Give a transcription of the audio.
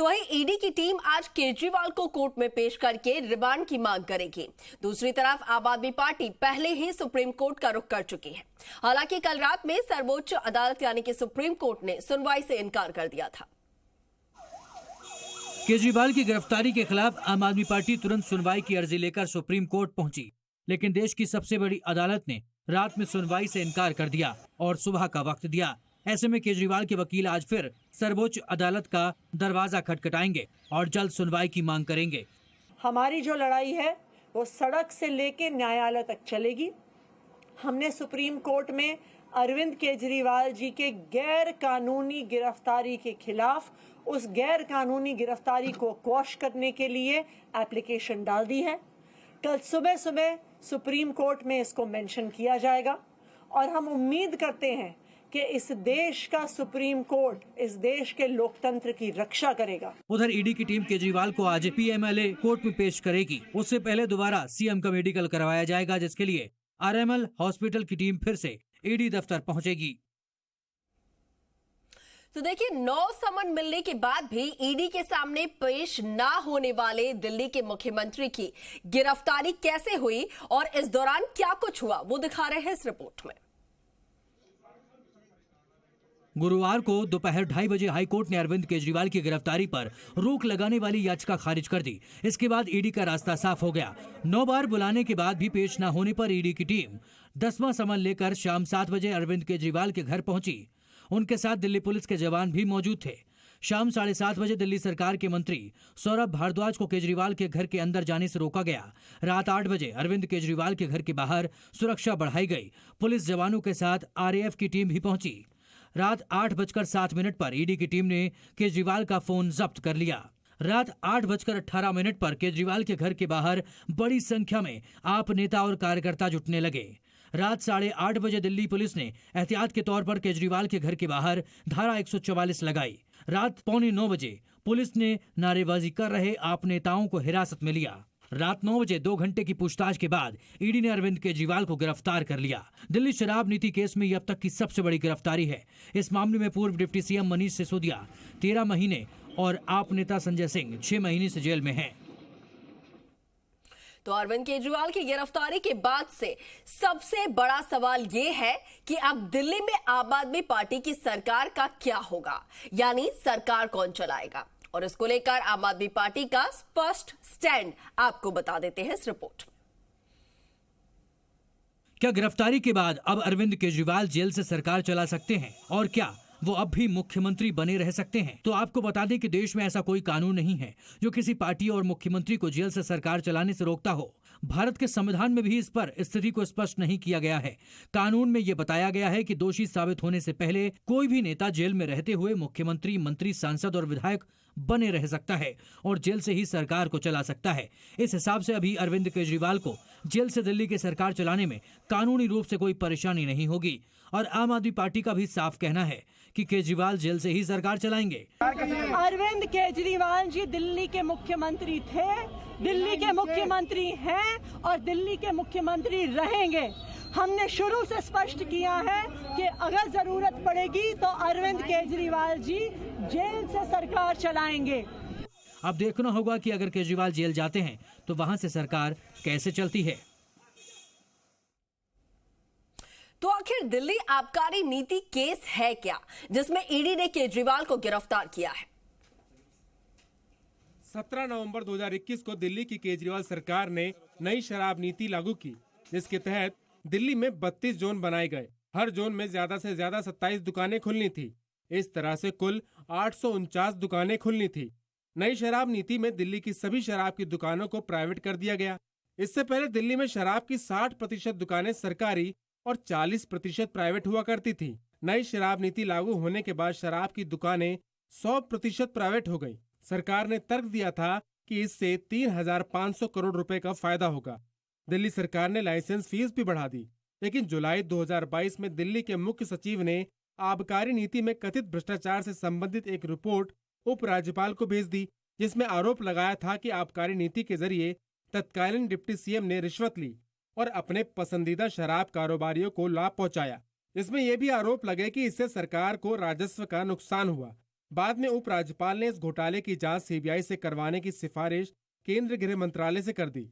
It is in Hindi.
तो वहीं ईडी की टीम आज केजरीवाल को कोर्ट में पेश करके रिमांड की मांग करेगी। दूसरी तरफ आम आदमी पार्टी पहले ही सुप्रीम कोर्ट का रुख कर चुकी है। हालांकि कल रात में सर्वोच्च अदालत यानी कि सुप्रीम कोर्ट ने सुनवाई से इनकार कर दिया था। केजरीवाल की गिरफ्तारी के खिलाफ आम आदमी पार्टी तुरंत सुनवाई की अर्जी लेकर सुप्रीम कोर्ट पहुंची, लेकिन देश की सबसे बड़ी अदालत ने रात में सुनवाई से इनकार कर दिया और सुबह का वक्त दिया। ऐसे में केजरीवाल के वकील आज फिर सर्वोच्च अदालत का दरवाजा खटखटाएंगे और जल्द सुनवाई की मांग करेंगे। हमारी जो लड़ाई है वो सड़क से लेके न्यायालय तक चलेगी। हमने सुप्रीम कोर्ट में अरविंद केजरीवाल जी के गैर कानूनी गिरफ्तारी के खिलाफ उस गैर कानूनी गिरफ्तारी को क्वॉश करने के लिए एप्लीकेशन डाल दी है। कल सुबह सुबह सुप्रीम कोर्ट में इसको मेंशन किया जाएगा और हम उम्मीद करते हैं कि इस देश का सुप्रीम कोर्ट इस देश के लोकतंत्र की रक्षा करेगा। उधर ईडी की टीम केजरीवाल को आज पीएमएलए कोर्ट में पेश करेगी। उससे पहले दोबारा सीएम का मेडिकल करवाया जाएगा, जिसके लिए आरएमएल हॉस्पिटल की टीम फिर से ईडी दफ्तर पहुंचेगी। तो देखिए, 9 समन मिलने के बाद भी ईडी के सामने पेश ना होने वाले दिल्ली के मुख्यमंत्री की गिरफ्तारी कैसे हुई और इस दौरान क्या कुछ हुआ, वो दिखा रहे हैं इस रिपोर्ट में। गुरुवार को दोपहर 2:30 बजे हाईकोर्ट ने अरविंद केजरीवाल की गिरफ्तारी पर रोक लगाने वाली याचिका खारिज कर दी। इसके बाद ईडी का रास्ता साफ हो गया। 9 बार बुलाने के बाद भी पेश न होने पर ईडी की टीम 10वां समन लेकर शाम 7 बजे अरविंद केजरीवाल के घर पहुंची। उनके साथ दिल्ली पुलिस के जवान भी मौजूद थे। शाम 7:30 बजे दिल्ली सरकार के मंत्री सौरभ भारद्वाज को केजरीवाल के घर के अंदर जाने से रोका गया। रात 8 बजे अरविंद केजरीवाल के घर के बाहर सुरक्षा बढ़ाई गई। पुलिस जवानों के साथ आरएएफ की टीम भी पहुंची। रात 8:07 पर ईडी की टीम ने केजरीवाल का फोन जब्त कर लिया। रात 8:18 पर केजरीवाल के घर के बाहर बड़ी संख्या में आप नेता और कार्यकर्ता जुटने लगे। रात 8:30 बजे दिल्ली पुलिस ने एहतियात के तौर पर केजरीवाल के घर के बाहर धारा 144 लगाई। रात 8:45 बजे पुलिस ने नारेबाजी कर रहे आप नेताओं को हिरासत में लिया। रात 9 बजे 2 घंटे की पूछताछ के बाद ईडी ने अरविंद केजरीवाल को गिरफ्तार कर लिया। दिल्ली शराब नीति केस में ये अब तक की सबसे बड़ी गिरफ्तारी है। इस मामले में पूर्व डिप्टी सीएम मनीष सिसोदिया 13 महीने और आप नेता संजय सिंह 6 महीने से जेल में हैं। तो अरविंद केजरीवाल की गिरफ्तारी के बाद से सबसे बड़ा सवाल यह है कि अब दिल्ली में आम आदमी पार्टी की सरकार का क्या होगा, यानी सरकार कौन चलाएगा, और इसको लेकर आम आदमी पार्टी का स्पष्ट स्टैंड आपको बता देते हैं इस रिपोर्ट में। क्या गिरफ्तारी के बाद अब अरविंद केजरीवाल जेल से सरकार चला सकते हैं और क्या वो अब भी मुख्यमंत्री बने रह सकते हैं? तो आपको बता दें कि देश में ऐसा कोई कानून नहीं है जो किसी पार्टी और मुख्यमंत्री को जेल से सरकार चलाने से रोकता हो। भारत के संविधान में भी इस पर स्थिति को स्पष्ट नहीं किया गया है। कानून में ये बताया गया है कि दोषी साबित होने से पहले कोई भी नेता जेल में रहते हुए मुख्यमंत्री, मंत्री, सांसद और विधायक बने रह सकता है और जेल से ही सरकार को चला सकता है। इस हिसाब से अभी अरविंद केजरीवाल को जेल से दिल्ली की सरकार चलाने में कानूनी रूप से कोई परेशानी नहीं होगी और आम आदमी पार्टी का भी साफ कहना है कि केजरीवाल जेल से ही सरकार चलाएंगे। अरविंद केजरीवाल जी दिल्ली के मुख्यमंत्री थे, दिल्ली के मुख्यमंत्री हैं और दिल्ली के मुख्यमंत्री रहेंगे। हमने शुरू से स्पष्ट किया है कि अगर जरूरत पड़ेगी तो अरविंद केजरीवाल जी जेल से सरकार चलाएंगे। अब देखना होगा कि अगर केजरीवाल जेल जाते हैं तो वहां से सरकार कैसे चलती है। तो आखिर दिल्ली आबकारी नीति केस है क्या, जिसमें ईडी ने केजरीवाल को गिरफ्तार किया है? 17 नवंबर 2021 को दिल्ली की केजरीवाल सरकार ने नई शराब नीति लागू की, जिसके तहत दिल्ली में 32 जोन बनाए गए। हर जोन में ज्यादा से ज्यादा 27 दुकानें खुलनी थी। इस तरह से कुल 849 दुकानें खुलनी थी। नई शराब नीति में दिल्ली की सभी शराब की दुकानों को प्राइवेट कर दिया गया। इससे पहले दिल्ली में शराब की 60% दुकानें सरकारी और 40% प्राइवेट हुआ करती थी। नई शराब नीति लागू होने के बाद शराब की दुकानें 100% प्राइवेट हो गई। सरकार ने तर्क दिया था कि इससे 3,500 करोड़ रुपए का फायदा होगा। दिल्ली सरकार ने लाइसेंस फीस भी बढ़ा दी, लेकिन जुलाई 2022 में दिल्ली के मुख्य सचिव ने आबकारी नीति में कथित भ्रष्टाचार से संबंधित एक रिपोर्ट उपराज्यपाल को भेज दी, जिसमें आरोप लगाया था कि आबकारी नीति के जरिए तत्कालीन डिप्टी सीएम ने रिश्वत ली और अपने पसंदीदा शराब कारोबारियों को लाभ पहुंचाया। इसमें यह भी आरोप लगे कि इससे सरकार को राजस्व का नुकसान हुआ। बाद में उपराज्यपाल ने इस घोटाले की जांच सीबीआई से करवाने की सिफारिश केंद्रीय गृह मंत्रालय से कर दी।